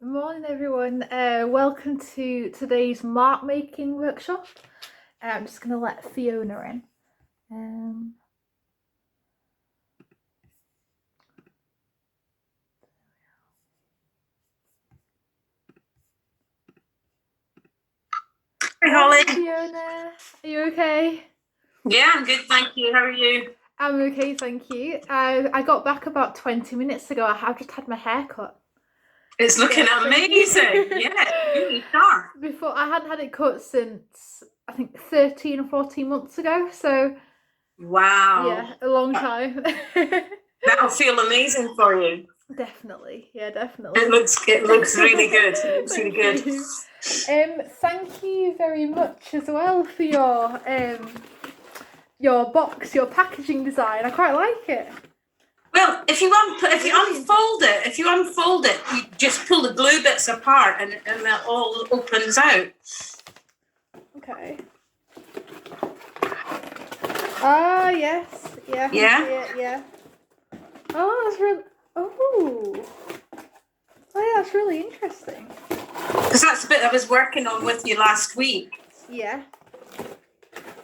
Morning, everyone. Welcome to today's mark making workshop. I'm just going to let Fiona in. Hi, Holly. Fiona, are you okay? Yeah, I'm good, thank you. How are you? I'm okay, thank you. I got back about 20 minutes ago. I've just had my hair cut. It's looking amazing. Yeah, really sharp. Before, I hadn't had it cut since I think 13 or 14 months ago. So wow. Yeah, a long time. That'll feel amazing for you. Definitely, yeah, definitely. It looks really good. It looks really good. Thank you very much as well for your box, your packaging design. I quite like it. Well, if you unfold it, you just pull the glue bits apart and it all opens out. Okay. Ah, yes. Yeah. Yeah. Yeah. Oh, that's really. Oh. Oh, yeah, that's really interesting. Because that's the bit I was working on with you last week. Yeah.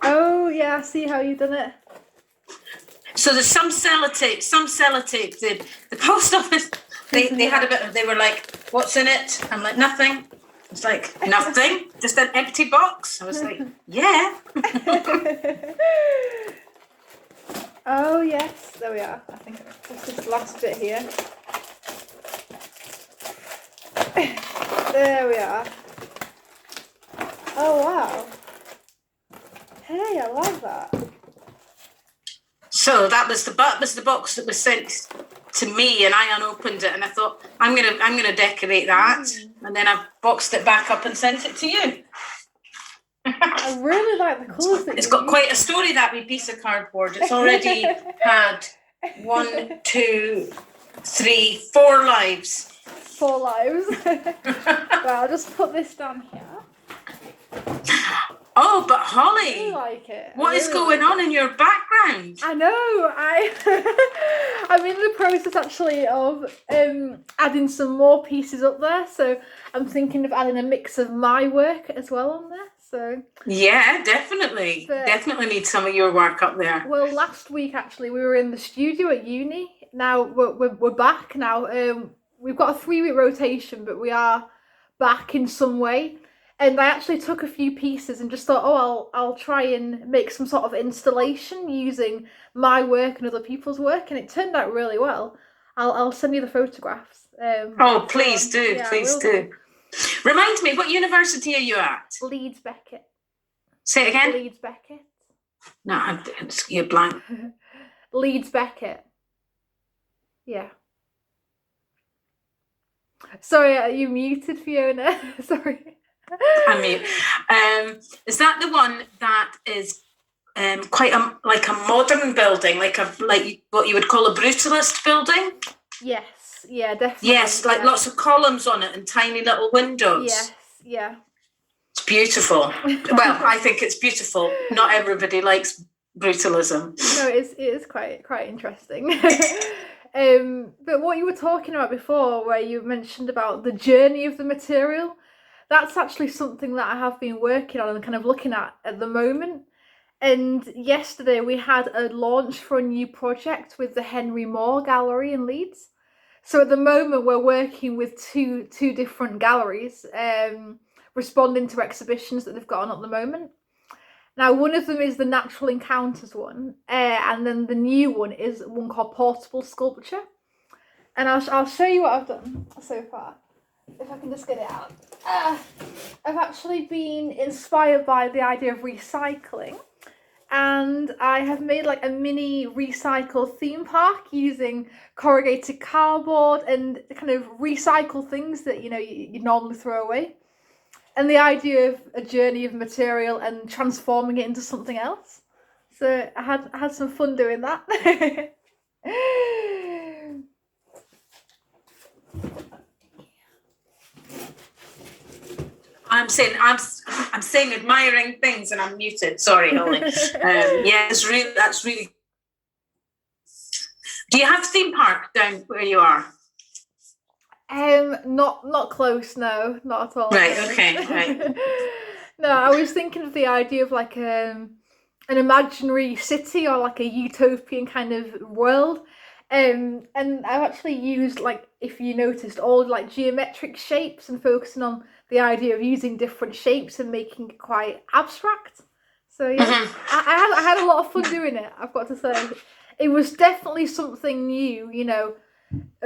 Oh, yeah, I see how you've done it. So there's some sellotape. The post office, they had a bit, they were like, what's in it? I'm like, nothing. It's like, nothing, just an empty box. I was like, yeah. Oh, yes, there we are. I think this is the last bit here. There we are. Oh, wow. Hey, I like that. So that was the box that was sent to me, and I unopened it, and I thought, I'm gonna decorate that, and then I boxed it back up and sent it to you. I really like the colours that it's got quite a story, that wee piece of cardboard. It's already had 1, 2, 3, 4 lives. 4 lives. Well, I'll just put this down here. Oh, but Holly, I really like it. What is going on in your background? I know. I'm in the process actually of adding some more pieces up there. So I'm thinking of adding a mix of my work as well on there. So yeah, definitely need some of your work up there. Well, last week actually we were in the studio at uni. Now we're back now. We've got a 3-week rotation, but we are back in some way. And I actually took a few pieces and just thought, oh, I'll try and make some sort of installation using my work and other people's work, and it turned out really well. I'll send you the photographs. Oh, please do, yeah, please do. Remind me, what university are you at? Leeds Beckett. Say it again. Leeds Beckett. No, you're blank. Leeds Beckett. Yeah. Sorry, are you muted, Fiona? Sorry. I mean, is that the one that is quite like a modern building, like what you would call a brutalist building? Yes, yeah, definitely. Yes, like lots of columns on it and tiny little windows. Yes, yeah. It's beautiful. Well, I think it's beautiful. Not everybody likes brutalism. No, it is quite interesting. But what you were talking about before, where you mentioned about the journey of the material, that's actually something that I have been working on and kind of looking at the moment. And yesterday we had a launch for a new project with the Henry Moore Gallery in Leeds. So at the moment we're working with two different galleries, responding to exhibitions that they've got on at the moment. Now, one of them is the Natural Encounters one, and then the new one is one called Portable Sculpture. And I'll show you what I've done so far, if I can just get it out. I've actually been inspired by the idea of recycling, and I have made like a mini recycle theme park using corrugated cardboard and kind of recycle things that you normally throw away. And the idea of a journey of material and transforming it into something else. So I had some fun doing that. I'm saying admiring things and I'm muted. Sorry, Holly. Yeah, that's really. Do you have theme park down where you are? Not close. No, not at all. Right, No. okay, right. No, I was thinking of the idea of like an imaginary city or like a utopian kind of world. And I've actually used, like, if you noticed, all like geometric shapes and focusing on the idea of using different shapes and making it quite abstract. So yeah, Mhm. I had a lot of fun doing it. I've got to say, it was definitely something new.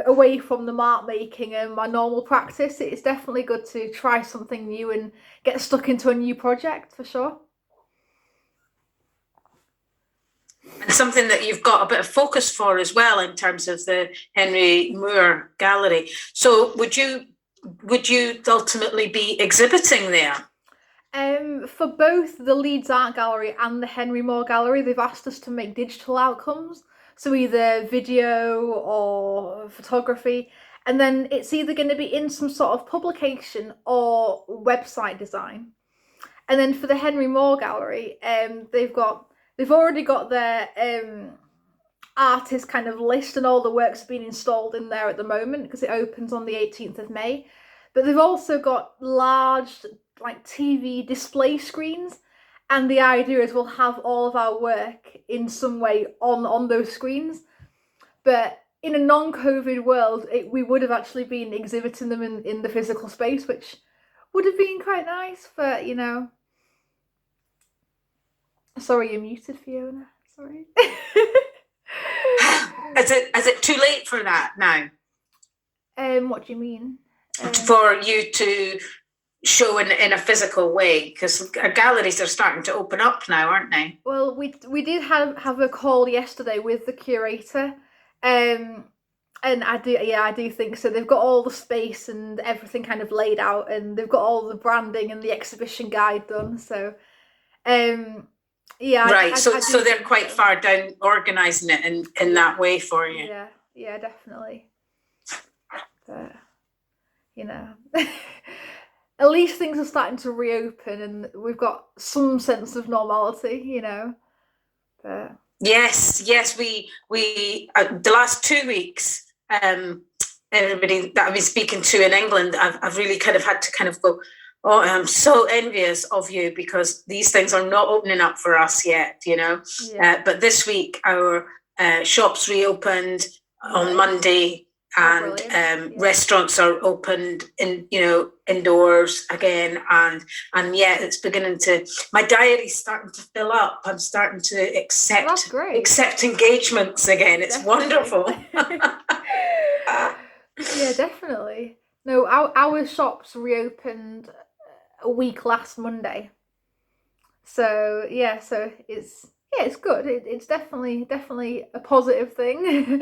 Away from the mark making and my normal practice. It's definitely good to try something new and get stuck into a new project for sure. And something that you've got a bit of focus for as well in terms of the Henry Moore Gallery. So would you ultimately be exhibiting there? For both the Leeds Art Gallery and the Henry Moore Gallery, they've asked us to make digital outcomes, so either video or photography, and then it's either going to be in some sort of publication or website design. And then for the Henry Moore Gallery, they've already got their artist kind of list, and all the works are being installed in there at the moment because it opens on the 18th of May. But they've also got large like TV display screens, and the idea is we'll have all of our work in some way on those screens. But in a non-COVID world, we would have actually been exhibiting them in the physical space, which would have been quite nice. But sorry, you're muted, Fiona. Sorry. Is it too late for that now? What do you mean? For you to show in a physical way, because galleries are starting to open up now, aren't they? Well, we did have a call yesterday with the curator, and I do think so. They've got all the space and everything kind of laid out, and they've got all the branding and the exhibition guide done. So, yeah, Right. So do they're think quite so. far down organising it in that way for you. Yeah, definitely. But at least things are starting to reopen, and we've got some sense of normality. But Yes. We the last 2 weeks, everybody that I've been speaking to in England, I've really kind of had to kind of go, oh, I'm so envious of you because these things are not opening up for us yet, yeah. But this week our shops reopened on Monday, and Yeah. restaurants are opened indoors again, and yeah, it's beginning to. My diary's starting to fill up. I'm starting to accept engagements again. It's wonderful. Yeah, definitely. No, our shops reopened a week last Monday. So it's good. It's definitely a positive thing.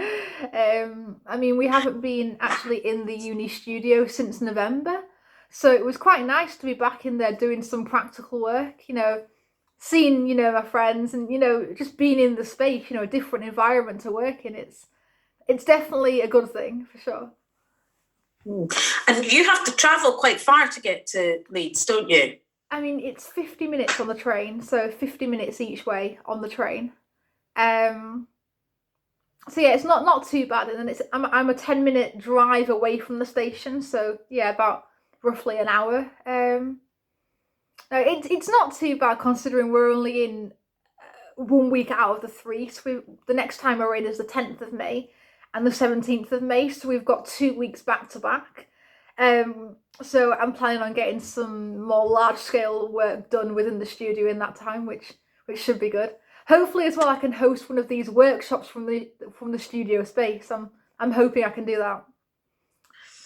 I mean, we haven't been actually in the uni studio since November, so it was quite nice to be back in there doing some practical work. Seeing my friends, and just being in the space. A different environment to work in. It's definitely a good thing for sure. And you have to travel quite far to get to Leeds, don't you? I mean, it's 50 minutes on the train, so 50 minutes each way on the train. Um, so yeah, it's not too bad, and then I'm a 10-minute drive away from the station, so yeah, about roughly an hour. No, it's not too bad considering we're only in 1 week out of the 3. So the next time we're in is the 10th of May and the 17th of May, so we've got 2 weeks back to back. So I'm planning on getting some more large scale work done within the studio in that time, which should be good. Hopefully as well I can host one of these workshops from the studio space. I'm hoping I can do that.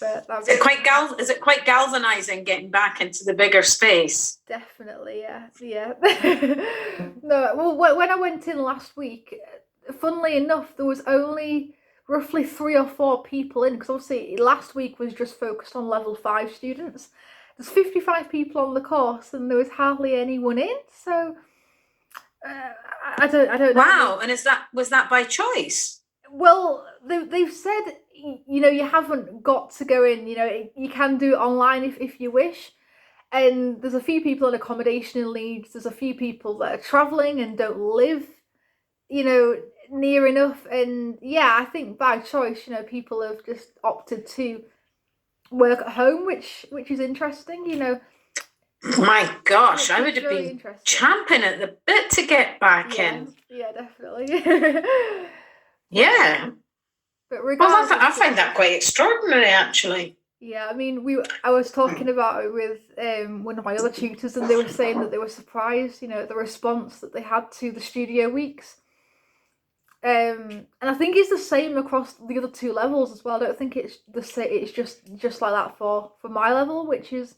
But is it quite galvanizing getting back into the bigger space? Definitely, yeah. No, well, when I went in last week, funnily enough, there was only roughly 3 or 4 people in, because obviously last week was just focused on level 5 students. There's 55 people on the course, and there was hardly anyone in. So I don't know. Wow, and was that by choice? Well, they've said you haven't got to go in. You can do it online if you wish. And there's a few people in accommodation in Leeds. There's a few people that are travelling and don't live, near enough. And yeah, I think by choice, people have just opted to work at home, which is interesting. You know, My gosh, I which would is have very been interesting. champing at the bit to get back in. Yeah, definitely. Yeah. But Well, regardless, I find that quite extraordinary, actually. yeah, I mean, I was talking about it with one of my other tutors, and they were saying that they were surprised, you know, at the response that they had to the studio weeks. And I think it's the same across the other two levels as well. I don't think it's the same. It's just like that for my level, which is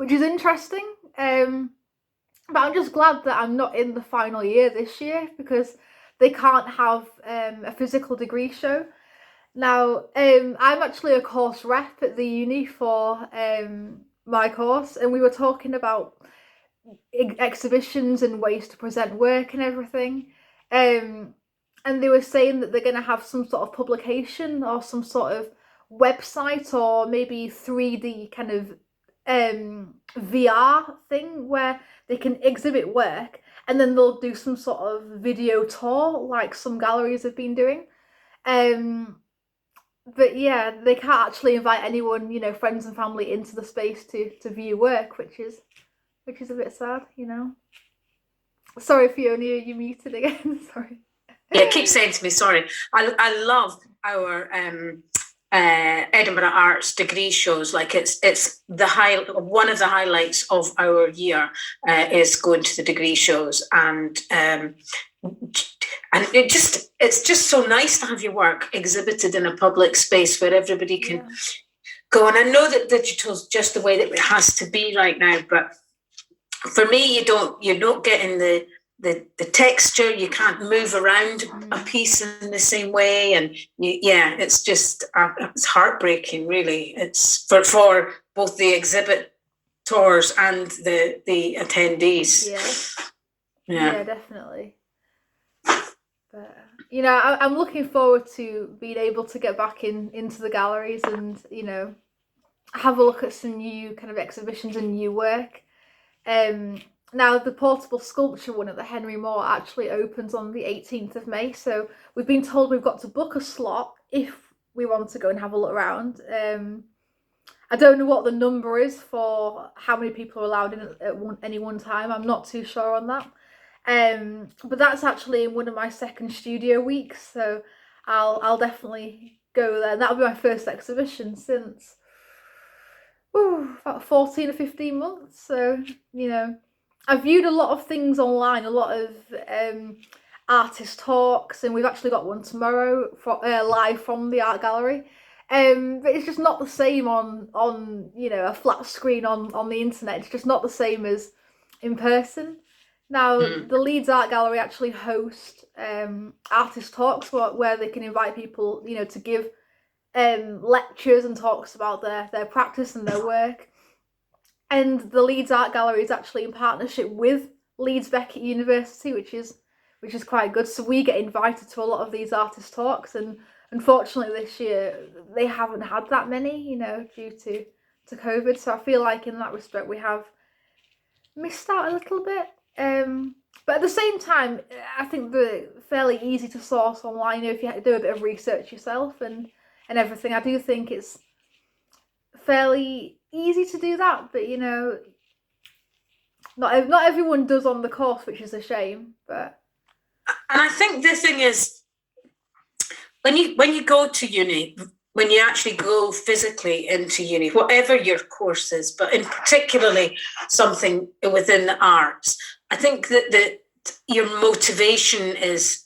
interesting. But I'm just glad that I'm not in the final year this year, because they can't have a physical degree show. Now, I'm actually a course rep at the uni for my course, and we were talking about exhibitions and ways to present work and everything. And they were saying that they're going to have some sort of publication or some sort of website, or maybe 3D kind of VR thing where they can exhibit work, and then they'll do some sort of video tour like some galleries have been doing. But yeah, they can't actually invite anyone, you know, friends and family, into the space to view work, which is a bit sad, you know. Sorry, Fiona, you muted again. Sorry. Yeah, keep saying to me, sorry. I love our Edinburgh Arts degree shows. Like it's one of the highlights of our year is going to the degree shows, and it's just so nice to have your work exhibited in a public space where everybody can go. And I know that digital's just the way that it has to be right now, but for me, you're not getting the texture. You can't move around a piece in the same way, and it's just it's heartbreaking, really. It's for both the exhibitors and the attendees. Yeah, definitely. But you know, I'm looking forward to being able to get back into the galleries and, you know, have a look at some new kind of exhibitions and new work. Now, the portable sculpture one at the Henry Moore actually opens on the 18th of May, so we've been told we've got to book a slot if we want to go and have a look around. I don't know what the number is for how many people are allowed in at any one time. I'm not too sure on that. But that's actually in one of my second studio weeks, so I'll definitely go there. That'll be my first exhibition since about 14 or 15 months. So, you know, I've viewed a lot of things online, a lot of artist talks, and we've actually got one tomorrow live from the art gallery. But it's just not the same on you know, a flat screen on the internet. It's just not the same as in person. Now, the Leeds Art Gallery actually host artist talks where they can invite people, you know, to give lectures and talks about their practice and their work. And the Leeds Art Gallery is actually in partnership with Leeds Beckett University, which is quite good. So we get invited to a lot of these artist talks, and unfortunately this year they haven't had that many, you know, due to COVID. So I feel like in that respect we have missed out a little bit. But at the same time, I think they're fairly easy to source online, you know, if you do a bit of research yourself and everything. I do think it's fairly easy to do that, but you know, not everyone does on the course, which is a shame. But and I think the thing is, when you go to uni, when you actually go physically into uni, whatever your course is, but in particularly something within the arts, I think that your motivation is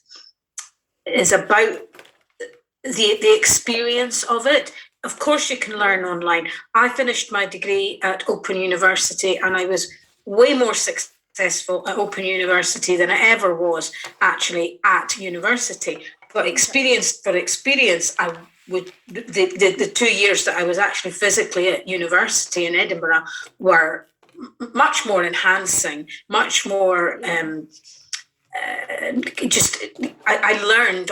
about the experience of it. Of course, you can learn online. I finished my degree at Open University, and I was way more successful at Open University than I ever was actually at university. But experience, I would the 2 years that I was actually physically at university in Edinburgh were much more enhancing, much more. I learned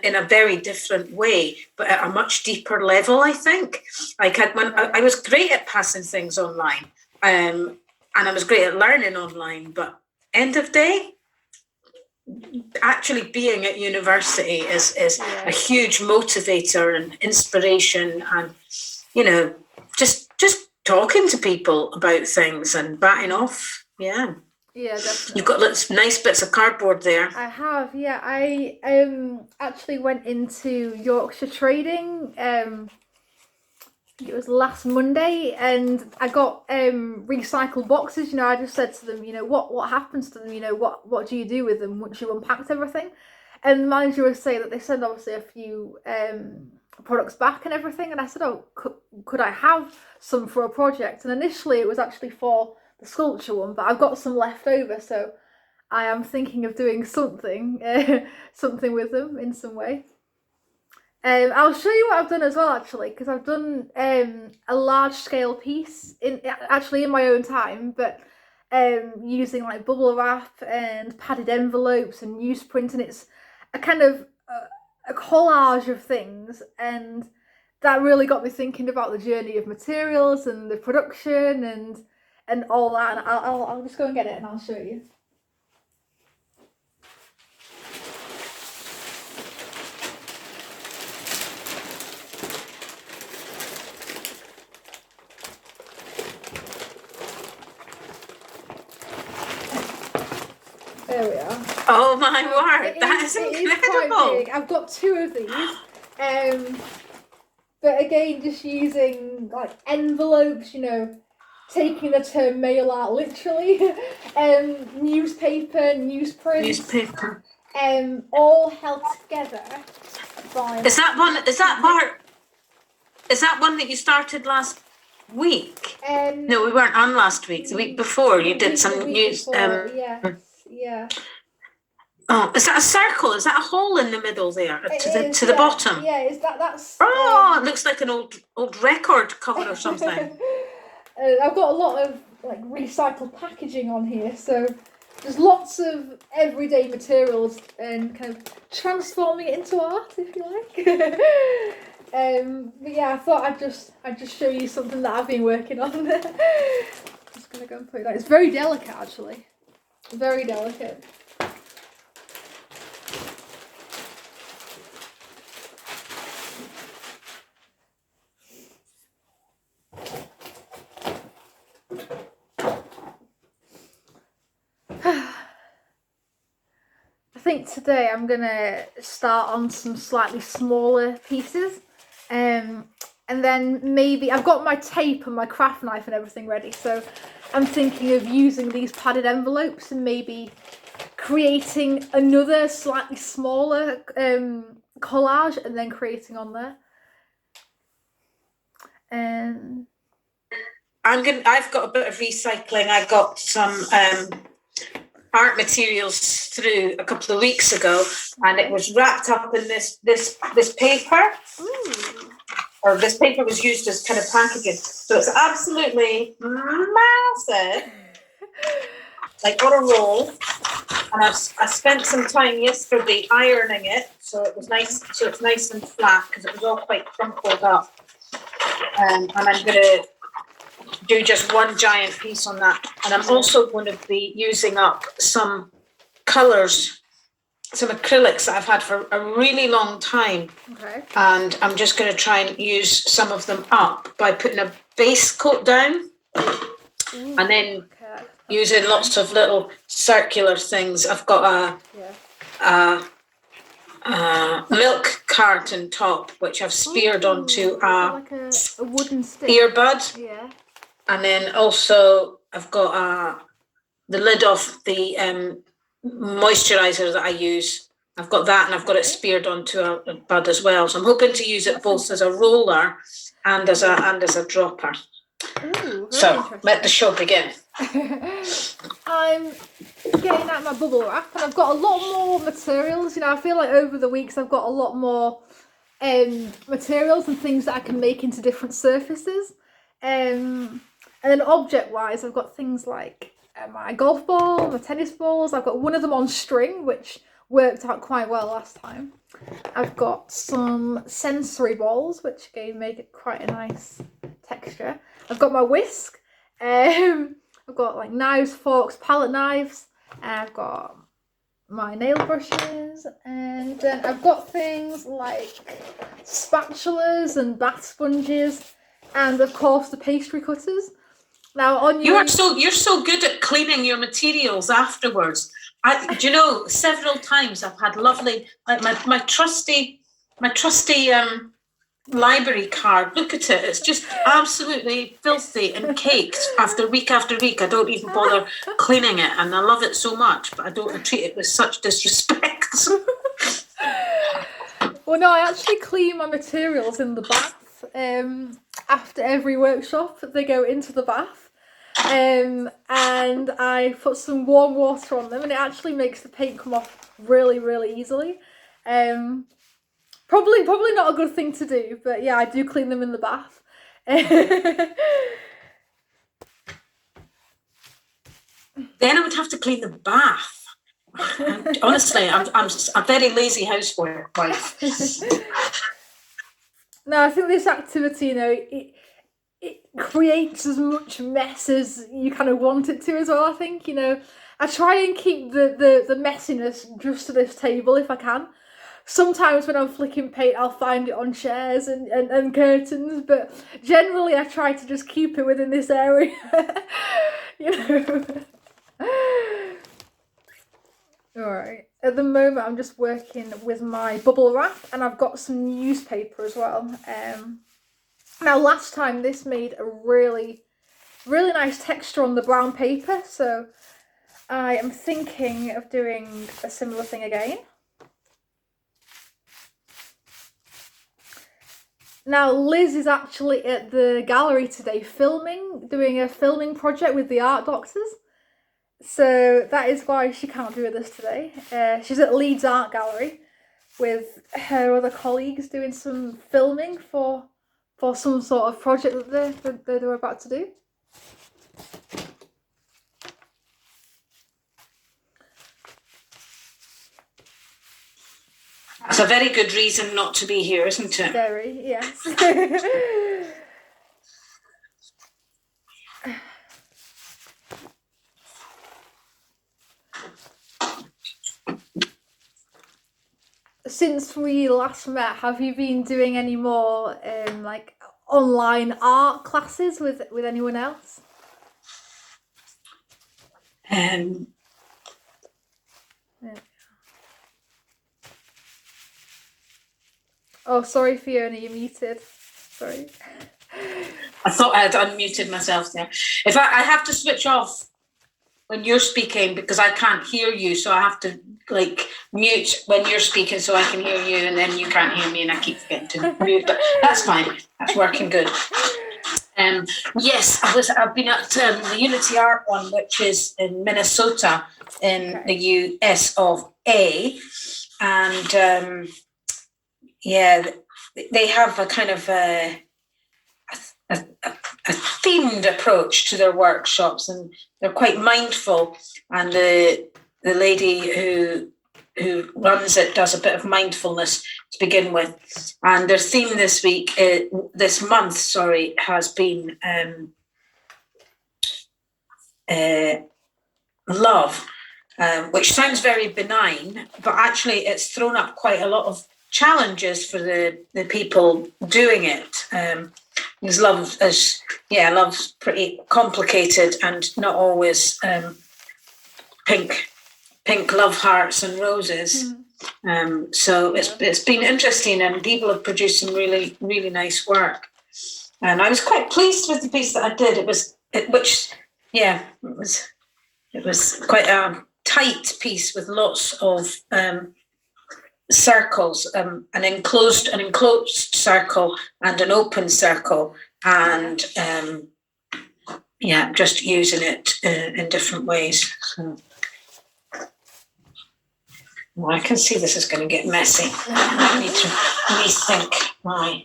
in a very different way, but at a much deeper level. I think, like I was great at passing things online, and I was great at learning online. But end of day, actually being at university is a huge motivator and inspiration, and you know, just talking to people about things and batting off. Yeah. Yeah, definitely. You've got lots nice bits of cardboard there. I have, yeah. I actually went into Yorkshire Trading. It was last Monday, and I got recycled boxes. I just said to them, what happens to them? What do you do with them once you unpacked everything? And the manager was saying that they send obviously a few products back and everything. And I said, oh, could I have some for a project? And initially it was actually for the sculpture one, but I've got some left over, so I am thinking of doing something with them in some way. I'll show you what I've done as well, actually, because I've done a large scale piece in my own time, but using like bubble wrap and padded envelopes and newsprint, and it's a kind of a collage of things, and that really got me thinking about the journey of materials and the production and all that. And I'll just go and get it and I'll show you. There we are. Oh my word, that is incredible. incredible. It is quite big. I've got 2 of these. But again, just using like envelopes, taking the term mail out literally. Newspaper, newsprint. All held together by... Is that one that you started last week? No, we weren't on last week. The week before you did some news. Yeah. Oh, is that a circle? Is that a hole in the middle there to the bottom? Yeah, that's. Oh, it looks like an old record cover or something. I've got a lot of like recycled packaging on here, so there's lots of everyday materials and kind of transforming it into art, if you like. But yeah, I thought I'd just show you something that I've been working on. Just gonna go and put it down. It's very delicate, actually. Very delicate. I think today I'm gonna start on some slightly smaller pieces, and then maybe I've got my tape and my craft knife and everything ready, so I'm thinking of using these padded envelopes and maybe creating another slightly smaller collage and then creating on there. And I've got a bit of recycling. I got some art materials through a couple of weeks ago, and it was wrapped up in this paper. ooh. Or this paper was used as kind of packaging. So it's absolutely massive, like on a roll. And I spent some time yesterday ironing it, so it was nice. So it's nice and flat because it was all quite crumpled up. And I'm going to do just one giant piece on that. And I'm also going to be using up some colours, some acrylics that I've had for a really long time. Okay. And I'm just going to try and use some of them up by putting a base coat down. Ooh, and then okay. using lots of little circular things. I've got a milk carton top, which I've speared onto like a wooden stick. earbud. Yeah. And then also I've got the lid off the moisturiser that I use. I've got that, and I've got it speared onto a bud as well. So I'm hoping to use it both as a roller and as a dropper. Ooh, So let the show begin. I'm getting out my bubble wrap, and I've got a lot more materials. I feel like over the weeks I've got a lot more materials and things that I can make into different surfaces. And then object-wise, I've got things like my golf ball, my tennis balls. I've got one of them on string, which worked out quite well last time. I've got some sensory balls, which again make it quite a nice texture. I've got my whisk. I've got like knives, forks, palette knives. I've got my nail brushes, and then I've got things like spatulas and bath sponges. and of course the pastry cutters. Now on you're so good at cleaning your materials afterwards. Do you know, several times I've had lovely, like my trusty library card. Look at it; it's just absolutely filthy and caked after week. I don't even bother cleaning it, and I love it so much, but I treat it with such disrespect. Well, no, I actually clean my materials in the bath. After every workshop, they go into the bath. And I put some warm water on them, and it actually makes the paint come off really, really easily. Probably not a good thing to do, but yeah, I do clean them in the bath. Then I would have to clean the bath. Honestly, I'm a very lazy housewife. No, I think this activity, you know, it creates as much mess as you kind of want it to as well. I think, you know, I try and keep the messiness just to this table if I can. Sometimes when I'm flicking paint, I'll find it on chairs and curtains, but generally I try to just keep it within this area. You know. Alright, at the moment I'm just working with my bubble wrap, and I've got some newspaper as well. Now last time this made a really nice texture on the brown paper, so I am thinking of doing a similar thing again. Now Liz is actually at the gallery today doing a filming project with the art doctors. So that is why she can't be with us today. She's at Leeds Art Gallery with her other colleagues doing some filming for some sort of project that they're about to do. That's a very good reason not to be here, isn't it? Very, yes. Since we last met, have you been doing any more like online art classes with anyone else? Yeah. Oh, sorry, Fiona, you're muted. Sorry. I thought I had unmuted myself there. If I have to switch off when you're speaking because I can't hear you, so I have to like mute when you're speaking so I can hear you, and then you can't hear me, and I keep forgetting to mute. But that's fine. That's working good. Yes, I've been at the Unity Art one, which is in Minnesota, in the US of A, and yeah, they have a kind of a themed approach to their workshops, and they're quite mindful. And the lady who runs it does a bit of mindfulness to begin with. And their theme this month, has been love, which sounds very benign, but actually it's thrown up quite a lot of challenges for the people doing it. Because love's pretty complicated and not always pink love hearts and roses. So it's been interesting, and people have produced some really, really nice work. And I was quite pleased with the piece that I did. It was quite a tight piece with lots of circles, an enclosed circle and an open circle, and just using it in different ways. So, well, I can see this is going to get messy. I need to rethink my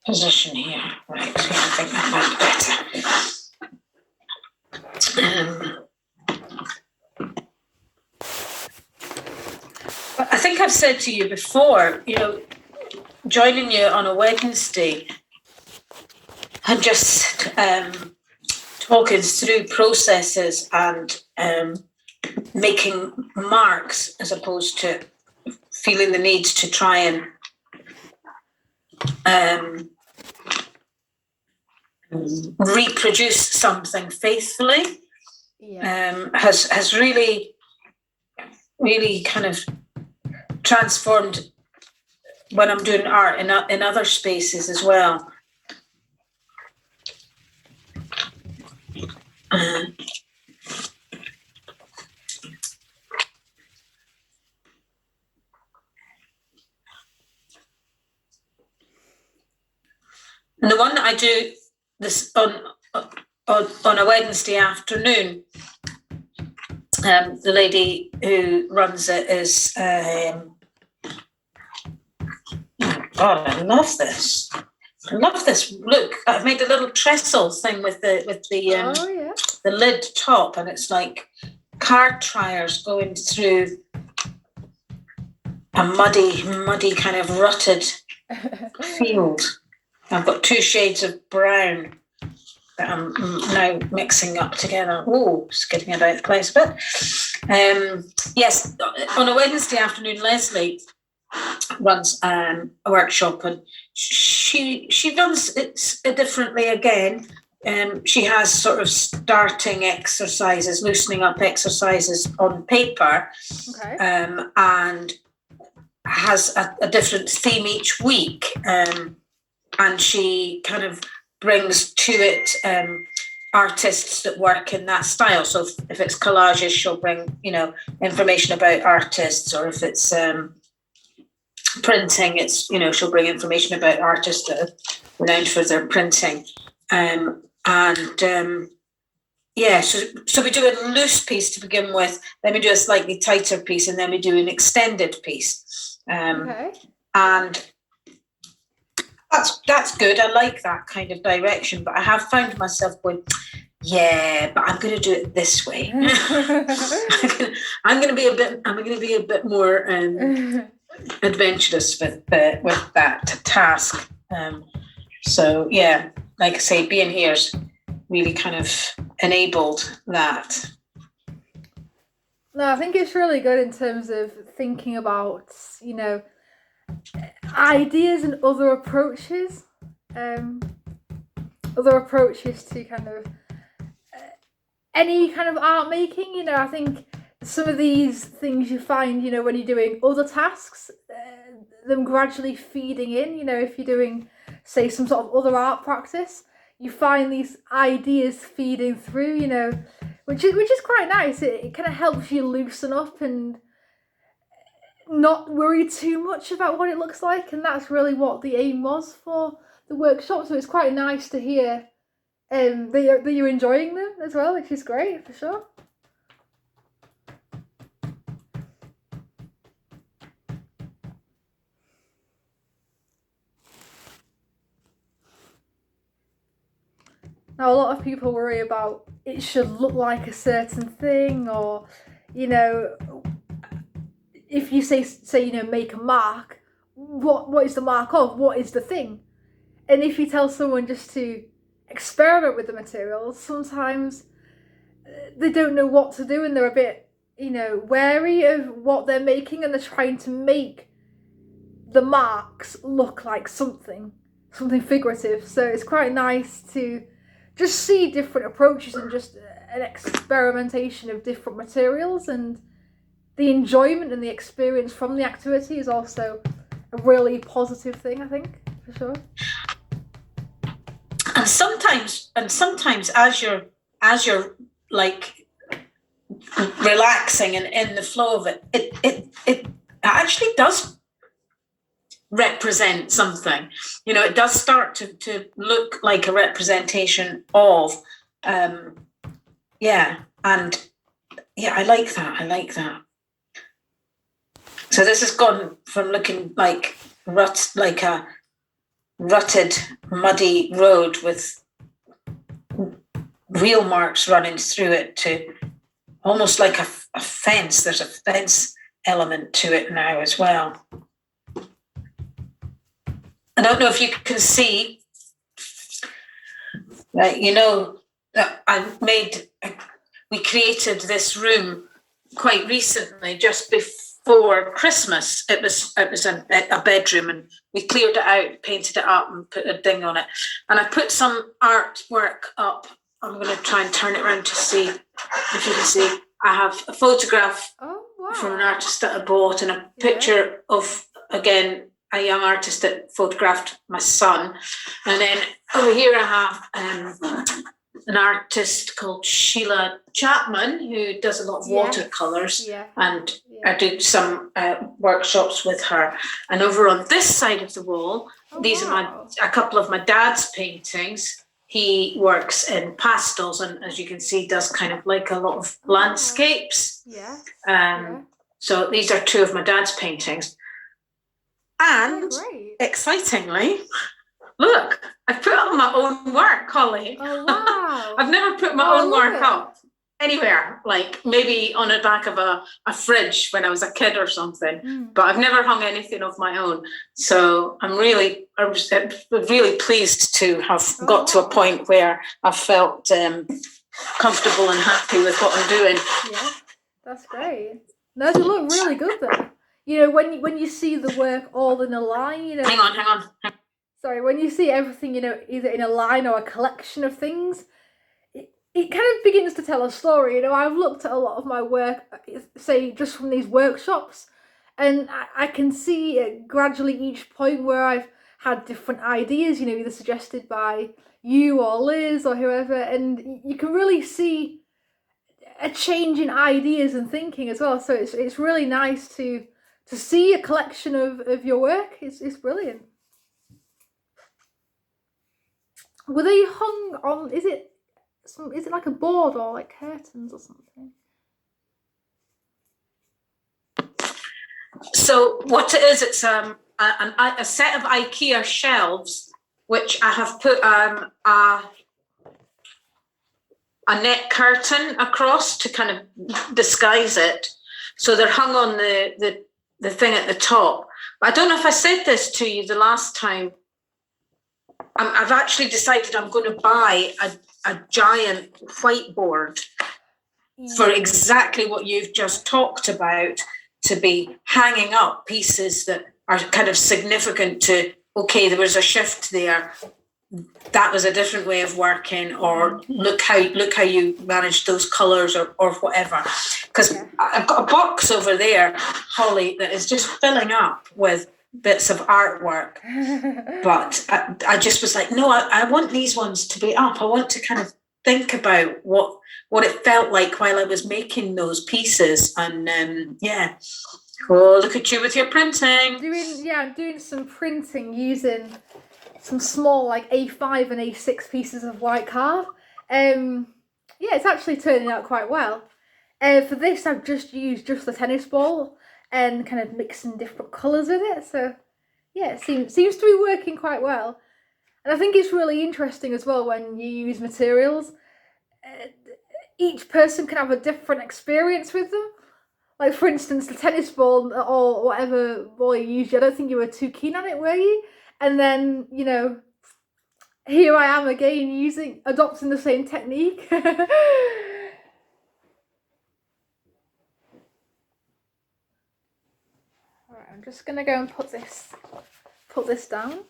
position here. Right, I think that might be better. I think I've said to you before, joining you on a Wednesday and just talking through processes and making marks as opposed to feeling the need to try and reproduce something faithfully has really kind of transformed when I'm doing art in other spaces as well. And the one that I do this on a Wednesday afternoon, the lady who runs it is God, I love this. I love this. Look, I've made a little trestle thing with the lid top, and it's like card triers going through a muddy kind of rutted field. I've got 2 shades of brown that I'm now mixing up together. Oh, it's getting it out of place a bit. Yes, on a Wednesday afternoon, Leslie runs a workshop, and she runs it differently again. She has sort of starting exercises, loosening up exercises on paper, and has a different theme each week. And she kind of brings to it artists that work in that style. So if it's collages, she'll bring, information about artists, or if it's printing, it's, she'll bring information about artists that are renowned for their printing. So we do a loose piece to begin with, then we do a slightly tighter piece, and then we do an extended piece. And that's good. I like that kind of direction, but I have found myself going, yeah, but I'm going to do it this way. I'm going to be a bit more adventurous with that task. So yeah, like I say, being here's really kind of enabled that. No, I think it's really good in terms of thinking about, ideas and other approaches to kind of any kind of art making. I think some of these things you find, when you're doing other tasks, them gradually feeding in. If you're doing, say, some sort of other art practice, you find these ideas feeding through, which is quite nice. It kind of helps you loosen up and not worry too much about what it looks like, and that's really what the aim was for the workshop. So it's quite nice to hear that you're enjoying them as well, which is great for sure. Now, a lot of people worry about it should look like a certain thing, or if you say make a mark, what is the mark of? What is the thing? And if you tell someone just to experiment with the materials, sometimes they don't know what to do, and they're a bit, wary of what they're making, and they're trying to make the marks look like something figurative. So it's quite nice to just see different approaches and just an experimentation of different materials, and the enjoyment and the experience from the activity is also a really positive thing, I think, for sure. And sometimes as you're like relaxing and in the flow of it, it actually does represent something. It does start to look like a representation of I like that. So this has gone from looking like a rutted, muddy road with wheel marks running through it to almost like a fence. There's a fence element to it now as well. I don't know if you can see that, that we created this room quite recently, just for Christmas. It was a bedroom, and we cleared it out, painted it up, and put a ding on it. And I put some artwork up. I'm going to try and turn it around to see if you can see. I have a photograph from an artist that I bought, and a picture of, again, a young artist that photographed my son. And then over here I have an artist called Sheila Chapman, who does a lot of watercolors, and I did some workshops with her. And over on this side of the wall, these are a couple of my dad's paintings. He works in pastels, and as you can see, does kind of like a lot of landscapes. So these are two of my dad's paintings. And excitingly, look, I put up my own work, Holly. Oh, wow. I've never put my own work up anywhere, like maybe on the back of a fridge when I was a kid or something, but I've never hung anything of my own. So I was really pleased to have got to a point where I felt comfortable and happy with what I'm doing. Yeah, that's great. No, they look really good though. You know, when you see the work all in a line, you know. Hang on. Sorry, when you see everything, you know, either in a line or a collection of things, it kind of begins to tell a story. You know, I've looked at a lot of my work, say, just from these workshops, and I can see gradually each point where I've had different ideas, you know, either suggested by you or Liz or whoever, and you can really see a change in ideas and thinking as well. So it's really nice to see a collection of your work. It's brilliant. Were they hung on? Is it like a board or like curtains or something? So what it is, it's a set of IKEA shelves, which I have put a net curtain across to kind of disguise it. So they're hung on the thing at the top. But I don't know if I said this to you the last time. I've actually decided I'm going to buy a giant whiteboard for exactly what you've just talked about, to be hanging up pieces that are kind of significant to, okay, there was a shift there. That was a different way of working, or look how you managed those colours, or whatever. Because I've got a box over there, Holly, that is just filling up with bits of artwork. But I just was like, no, I want these ones to be up. I want to kind of think about what it felt like while I was making those pieces. And oh, look at you with your printing. I'm doing some printing using some small like A5 and A6 pieces of white card. It's actually turning out quite well. For this, I've just used the tennis ball and kind of mixing different colours with it. So yeah, it seems to be working quite well. And I think it's really interesting as well when you use materials. Each person can have a different experience with them. Like, for instance, the tennis ball or whatever ball you used, I don't think you were too keen on it, were you? And then, you know, here I am again adopting the same technique. Alright, I'm just gonna go and put this down.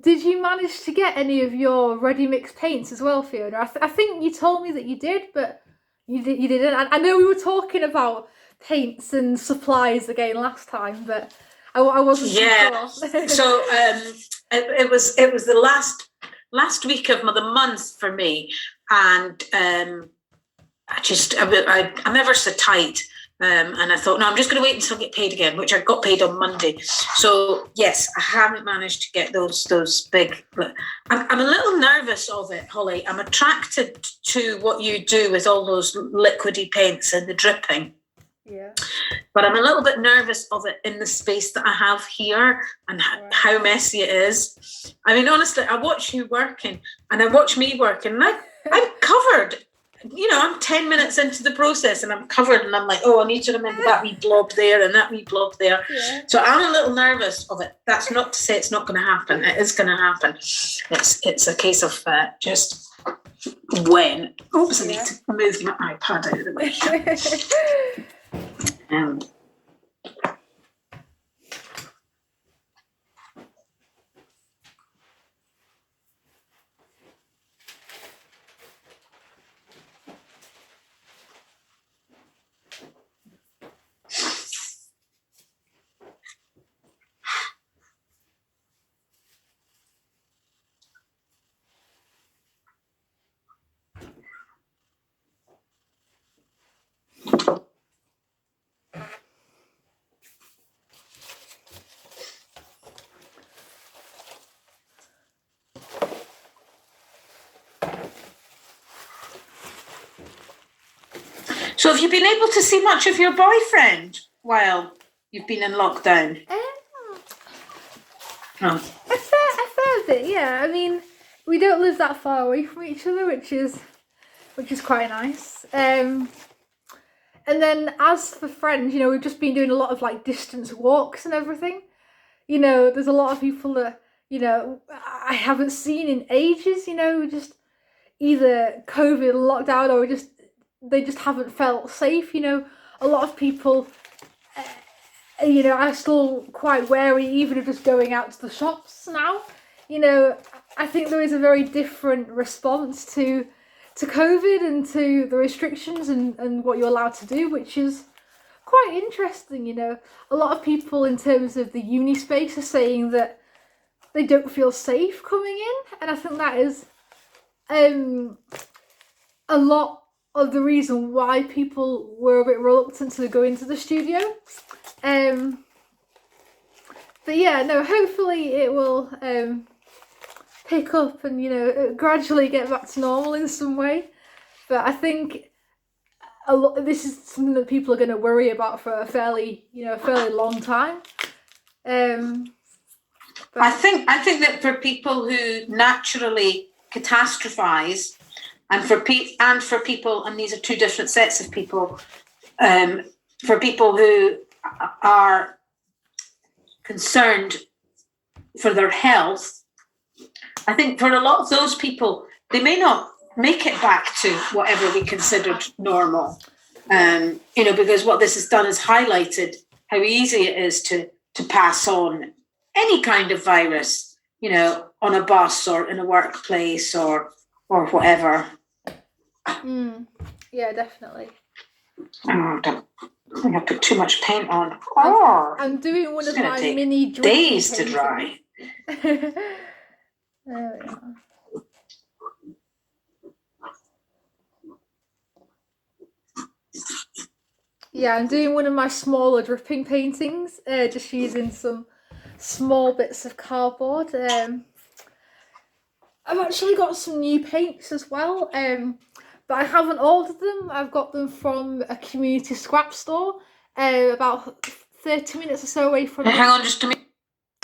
Did you manage to get any of your ready mix paints as well, Fiona? I think you told me that you did, but you didn't. I know we were talking about paints and supplies again last time, but I wasn't sure. So it was the last week of the month for me, and I'm ever so tight. And I thought, no, I'm just going to wait until I get paid again, which I got paid on Monday. So yes, I haven't managed to get those big. I'm a little nervous of it, Holly. I'm attracted to what you do with all those liquidy paints and the dripping. Yeah. But I'm a little bit nervous of it in the space that I have here and how messy it is. I mean, honestly, I watch you working and I watch me working, and I'm covered. You know, I'm 10 minutes into the process and I'm covered, and I'm like, oh, I need to remember that wee blob there and that wee blob there. Yeah. So I'm a little nervous of it. That's not to say it's not going to happen. It is going to happen. It's a case of just when. Oops, I need to move my iPad out of the way. So have you been able to see much of your boyfriend while you've been in lockdown? A fair bit, yeah. I mean, we don't live that far away from each other, which is quite nice. And then as for friends, you know, we've just been doing a lot of like distance walks and everything. You know, there's a lot of people that, you know, I haven't seen in ages, you know, just either COVID lockdown or they just haven't felt safe. You know, a lot of people, you know, are still quite wary even of just going out to the shops now. You know, I think there is a very different response to COVID and to the restrictions and what you're allowed to do, which is quite interesting. You know, a lot of people in terms of the uni space are saying that they don't feel safe coming in, and I think that is a lot of the reason why people were a bit reluctant to go into the studio. But yeah, no, hopefully it will pick up and, you know, gradually get back to normal in some way. But I think this is something that people are going to worry about for a fairly long time. But I think that for people who naturally catastrophize, and for people, and these are two different sets of people, for people who are concerned for their health, I think for a lot of those people, they may not make it back to whatever we considered normal. You know, because what this has done is highlighted how easy it is to pass on any kind of virus, you know, on a bus or in a workplace or whatever. Yeah, definitely. Oh, I think I put too much paint on. I'm doing one of my take mini days to dry. There we are. Yeah, I'm doing one of my smaller dripping paintings, just using some small bits of cardboard. I've actually got some new paints as well, but I haven't ordered them. I've got them from a community scrap store, about 30 minutes or so away from. Hang on just a minute.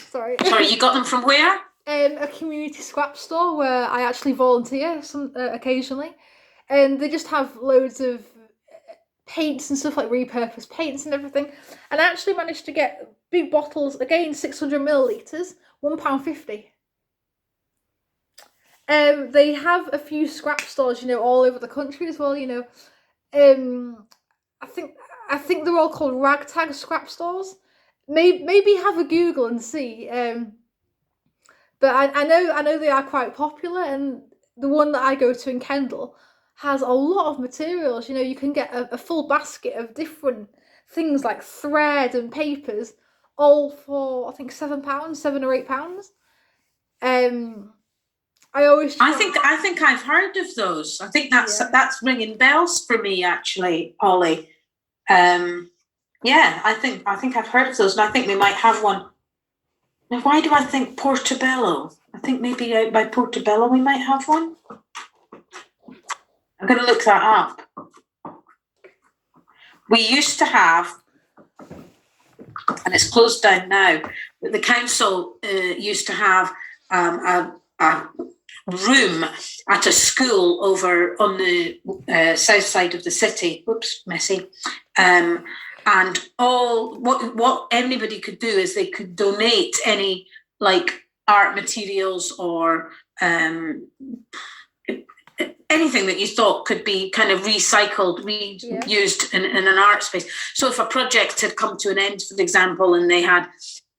Sorry, you got them from where? A community scrap store where I actually volunteer occasionally, and they just have loads of paints and stuff, like repurposed paints and everything. And I actually managed to get big bottles, again 600 millilitres, £1.50. They have a few scrap stores, you know, all over the country as well. You know, I think they're all called ragtag scrap stores. Maybe have a Google and see. But I know they are quite popular, and the one that I go to in Kendal has a lot of materials. You know, you can get a full basket of different things like thread and papers, all for I think £7, £7 or £8. I always try. I think I've heard of those. I think Yeah. that's ringing bells for me actually, Ollie. Yeah, I think I've heard of those, and I think we might have one. Now, why do I think Portobello? I think maybe out by Portobello we might have one. I'm going to look that up. We used to have, and it's closed down now, but the council used to have a room at a school over on the south side of the city. Whoops, messy. And all what anybody could do is they could donate any like art materials or anything that you thought could be kind of recycled, reused in an art space. So if a project had come to an end, for example, and they had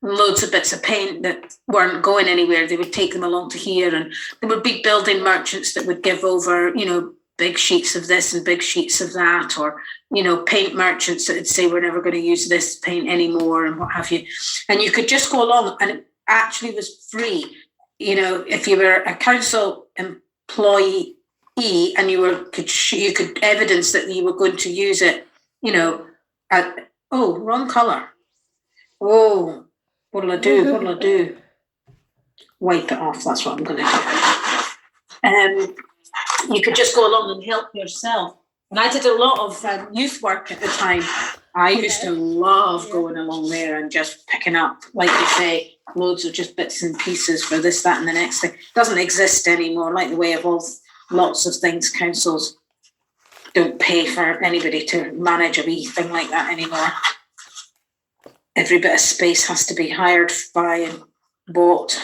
loads of bits of paint that weren't going anywhere, they would take them along to here, and there would be building merchants that would give over, big sheets of this and big sheets of that, or paint merchants that would say we're never going to use this paint anymore and what have you. And you could just go along, and it actually was free. If you were a council employee and you could evidence that you were going to use it, wrong colour. Oh, what'll I do? Wipe it off. That's what I'm going to do. You could just go along and help yourself. And I did a lot of youth work at the time. I used to love going along there and just picking up, like you say, loads of just bits and pieces for this, that, and the next thing. It doesn't exist anymore, like the way of lots of things. Councils don't pay for anybody to manage a wee thing like that anymore. Every bit of space has to be hired by and bought.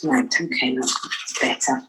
Right, okay, that's better.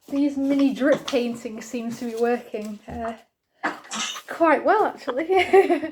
These mini drip paintings seem to be working quite well, actually.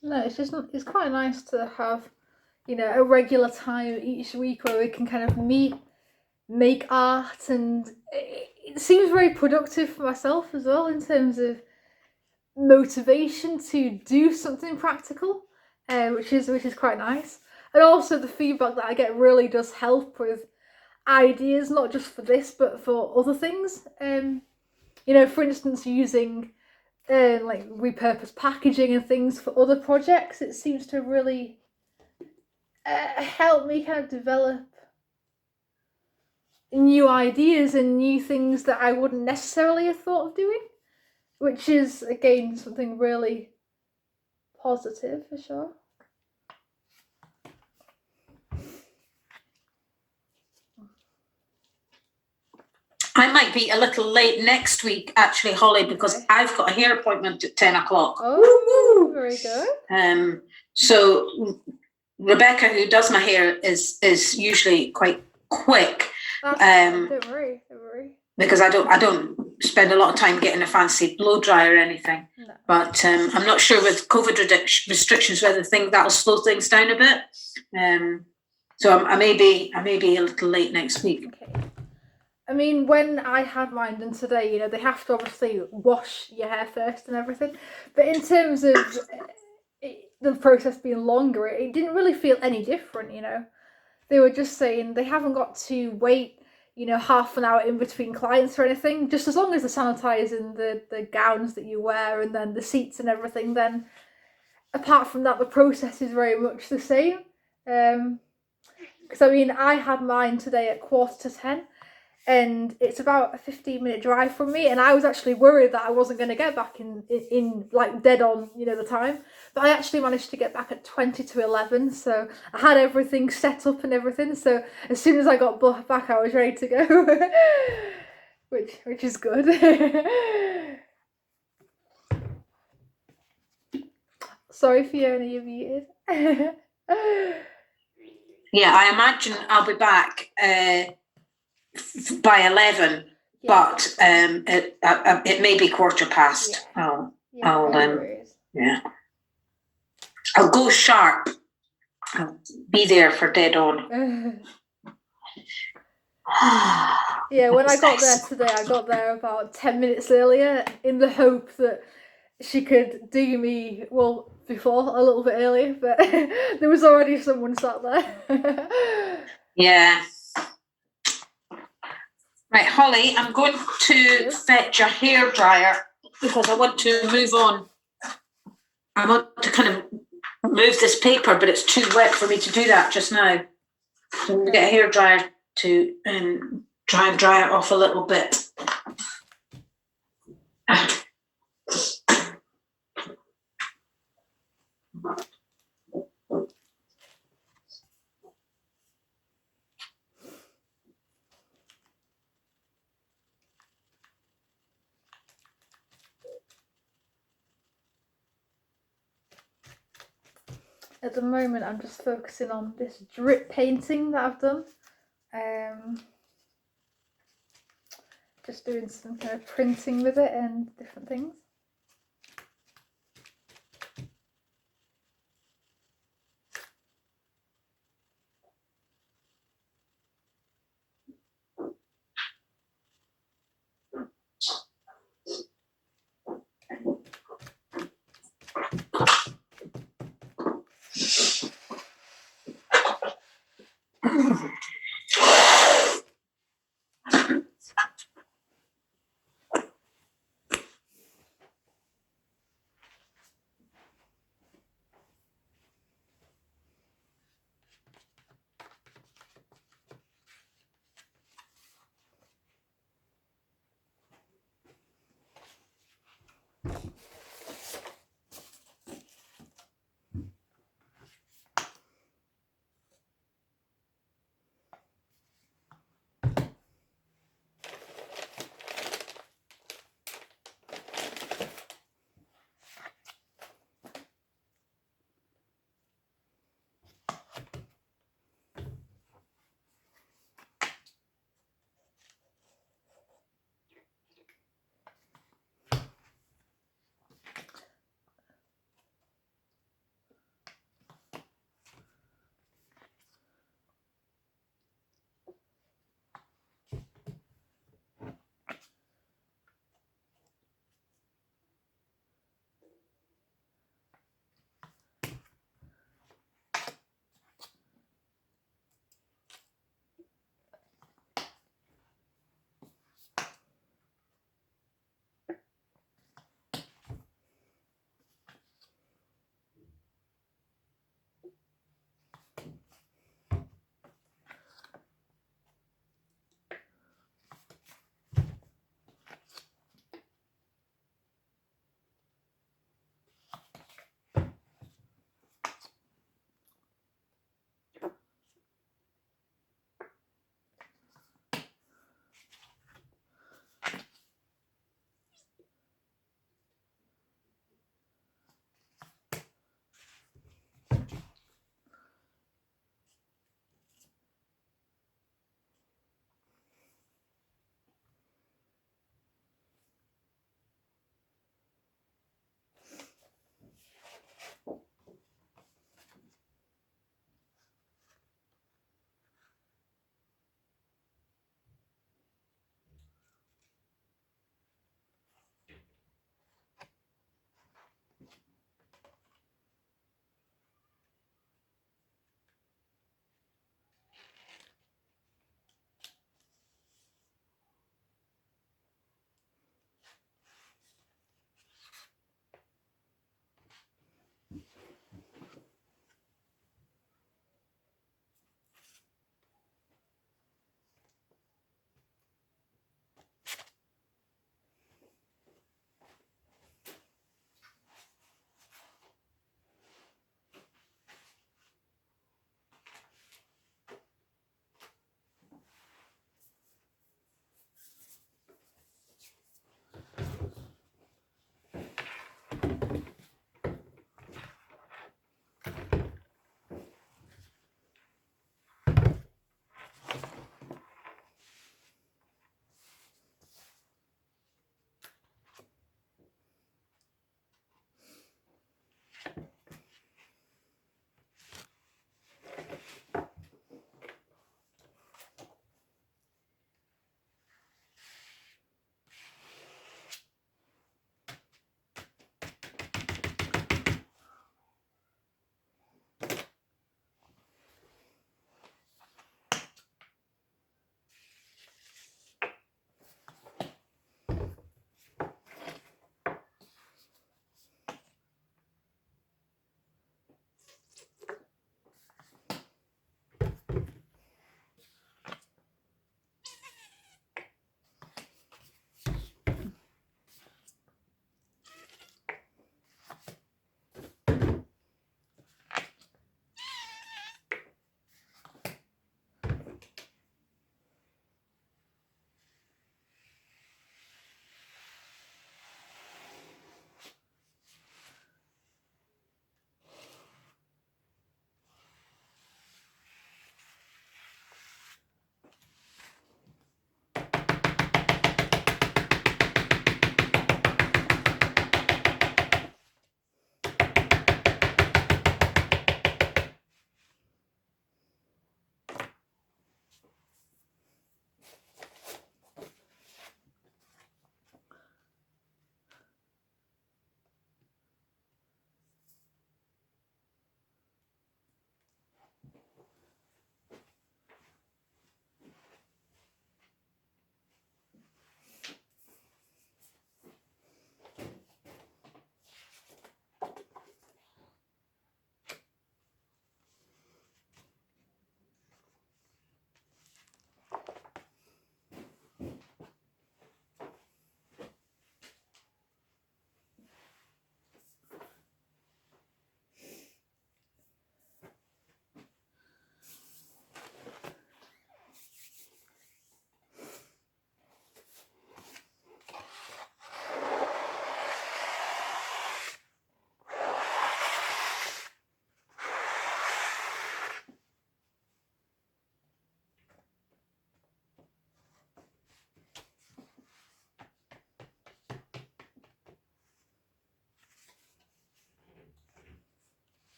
No, it's quite nice to have, a regular time each week where we can kind of meet, make art, and it seems very productive for myself as well in terms of motivation to do something practical, which is quite nice. And also the feedback that I get really does help with ideas, not just for this but for other things. For instance, using like repurposed packaging and things for other projects, it seems to really help me kind of develop new ideas and new things that I wouldn't necessarily have thought of doing, which is again something really positive for sure. I might be a little late next week, actually, Holly, because Okay. I've got a hair appointment at 10 o'clock. Oh, very good. So Rebecca, who does my hair, is usually quite quick. That's fine. Don't worry. Because I don't spend a lot of time getting a fancy blow dry or anything. No. But I'm not sure with COVID restrictions whether that'll slow things down a bit. So I may be a little late next week. Okay. I mean, when I had mine done today, you know, they have to obviously wash your hair first and everything. But in terms of the process being longer, it didn't really feel any different, you know. They were just saying they haven't got to wait, you know, half an hour in between clients or anything. Just as long as they're sanitising the gowns that you wear and then the seats and everything, then apart from that, the process is very much the same. Because, I mean, I had mine today at 9:45. And it's about a 15-minute drive from me, and I was actually worried that I wasn't going to get back in like dead on, you know, the time. But I actually managed to get back at 20:11, so I had everything set up and everything. So as soon as I got back, I was ready to go, which is good. Sorry, Fiona, you're muted. Yeah, I imagine I'll be back by 11, Yeah. but it may be 15:15. Yeah. I'll go sharp. I'll be there for dead on. Yeah, when I got there today, I got there about 10 minutes earlier in the hope that she could do me, well, before, a little bit earlier, but there was already someone sat there. Yeah. Right, Holly, I'm going to fetch a hairdryer because I want to move on. I want to kind of move this paper, but it's too wet for me to do that just now. So I'm going to get a hairdryer to try and dry it off a little bit. At the moment, I'm just focusing on this drip painting that I've done. Just doing some kind of printing with it and different things.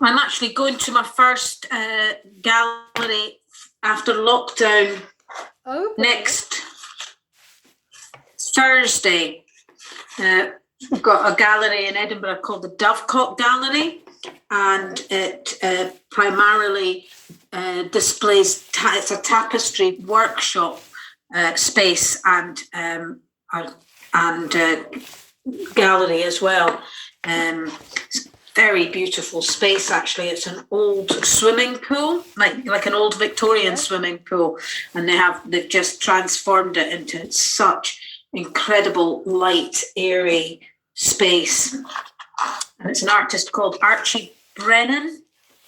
I'm actually going to my first gallery after lockdown next Thursday. We've got a gallery in Edinburgh called the Dovecote Gallery, and it primarily displays, it's a tapestry workshop space and gallery as well. Very beautiful space, actually. It's an old swimming pool, like an old Victorian swimming pool, and they've just transformed it into such incredible, light, airy space. And it's an artist called Archie Brennan.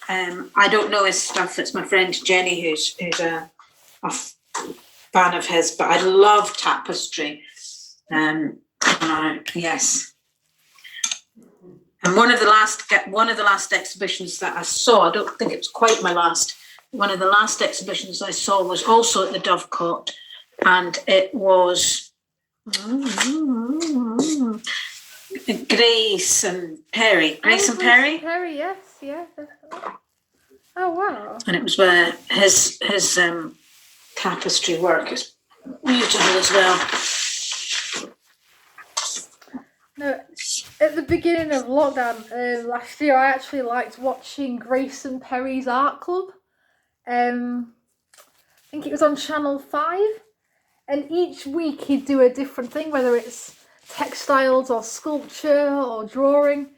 I don't know his stuff. It's my friend Jenny who's a fan of his, but I love tapestry. Yes. And one of the last exhibitions that I saw, I don't think it was quite my last, one of the last exhibitions I saw was also at the Dovecote, and it was Grace and Perry. Grace and Perry? Perry, yes, yeah, definitely. Oh, wow. And it was where his tapestry work is beautiful as well. No, at the beginning of lockdown last year, I actually liked watching Grace and Perry's Art Club. I think it was on Channel 5. And each week he'd do a different thing, whether it's textiles or sculpture or drawing.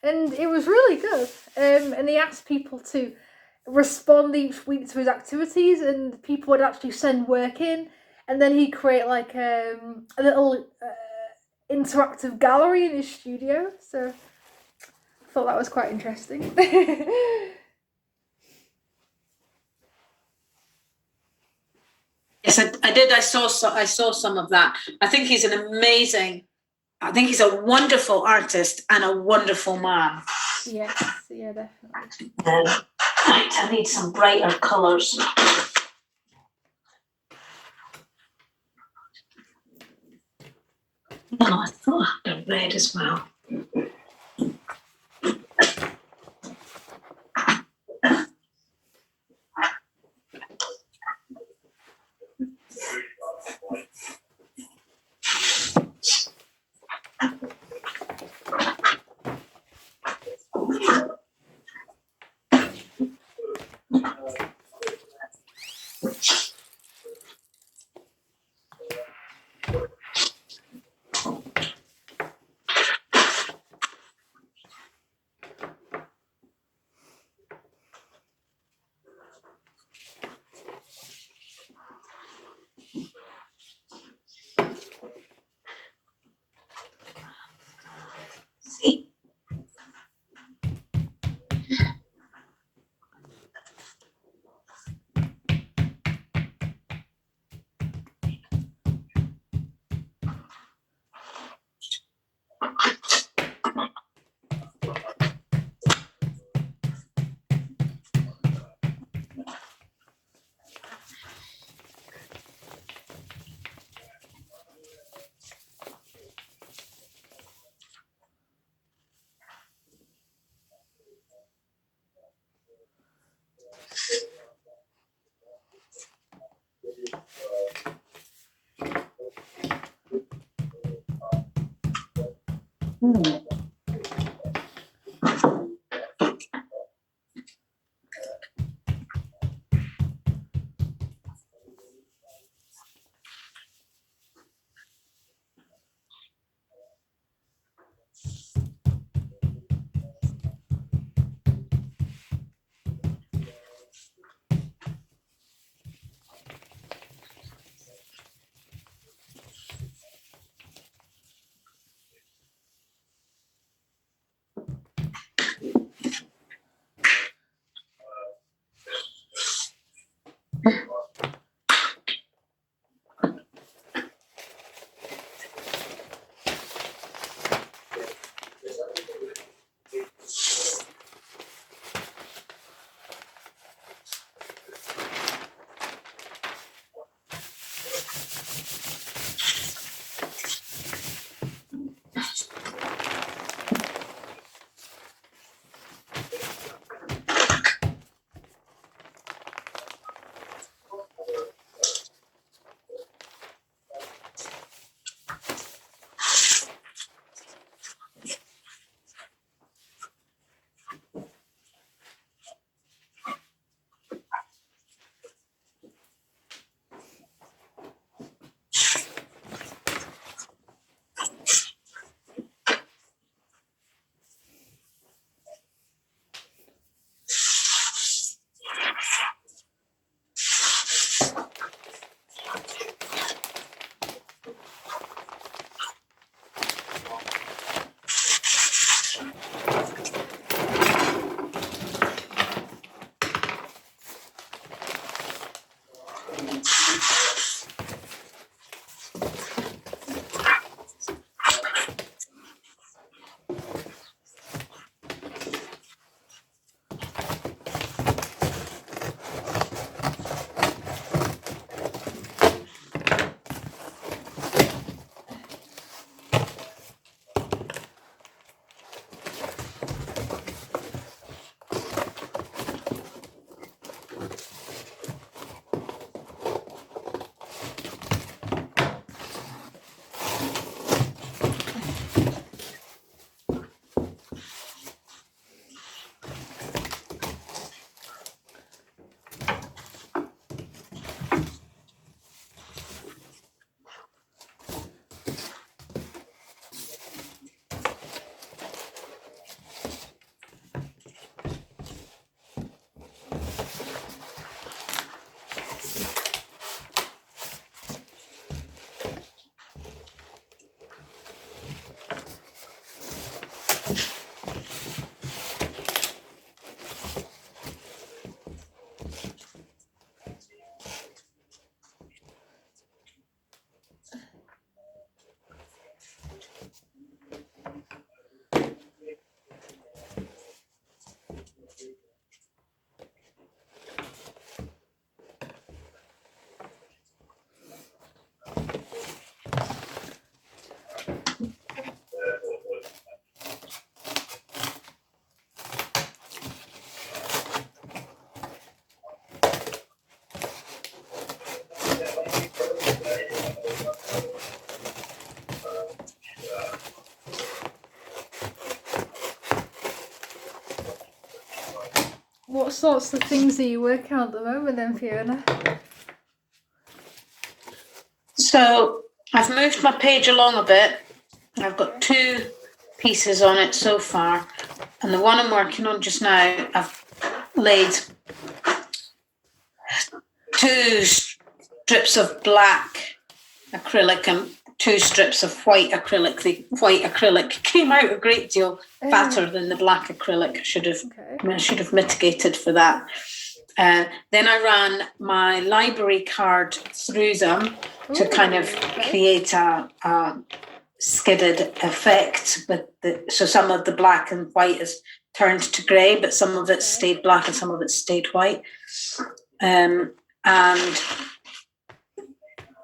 And it was really good. And he asked people to respond each week to his activities, and people would actually send work in. And then he'd create like a little interactive gallery in his studio. So I thought that was quite interesting. Yes, I did. I saw some of that. I think he's a wonderful artist and a wonderful man. Yes, yeah, definitely. Right, I need some brighter colours. No, I thought I had a red as well. What sorts of things are you working on at the moment then, Fiona? So I've moved my page along a bit. I've got 2 pieces on it so far, and the one I'm working on just now, I've laid 2 strips of black acrylic and 2 strips of white acrylic. The white acrylic came out a great deal fatter than the black acrylic. I should have mitigated for that. Then I ran my library card through them to kind of create a skidded effect. So some of the black and white is turned to grey, but some of it stayed black and some of it stayed white. And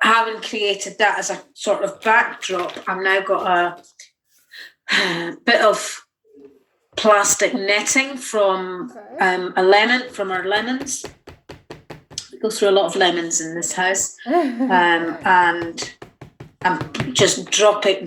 having created that as a sort of backdrop, I've now got a bit of plastic netting from a lemon, from our lemons. We go through a lot of lemons in this house. And I'm just dropping